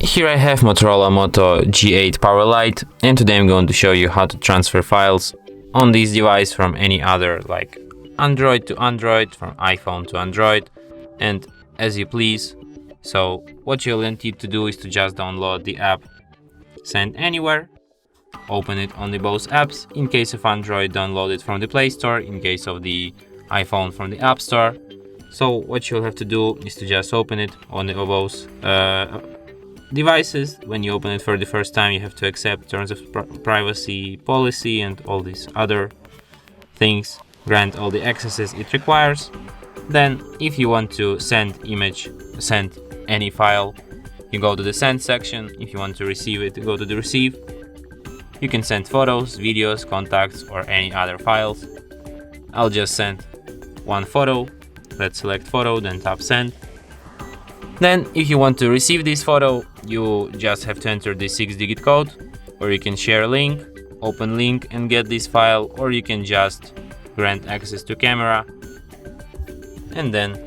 Here I have Motorola Moto G8 Power Lite, and today I'm going to show you how to transfer files on this device from any other, like Android to Android, from iPhone to Android, and as you please. So what you'll need to do is to just download the app Send Anywhere, open it on both apps. In case of Android, download it from the Play Store, in case of the iPhone from the App Store. So what you'll have to do is to just open it on both devices. When you open it for the first time, you have to accept terms of privacy policy and all these other things, grant all the accesses it requires. Then if you want to send any file, you go to the send section. If you want to receive it, you go to the receive. You can send photos, videos, contacts, or any other files. I'll just send one photo. Let's select photo, then tap send. Then if you want to receive this photo, you just have to enter the 6-digit code, or you can share a link, open link and get this file, or you can just grant access to camera and then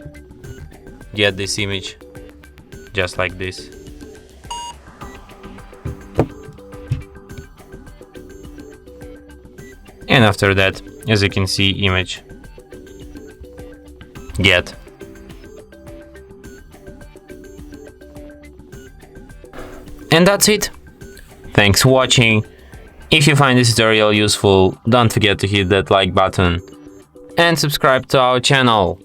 get this image just like this. And after that, as you can see, image get. And that's it. Thanks for watching. If you find this tutorial useful, don't forget to hit that like button and subscribe to our channel.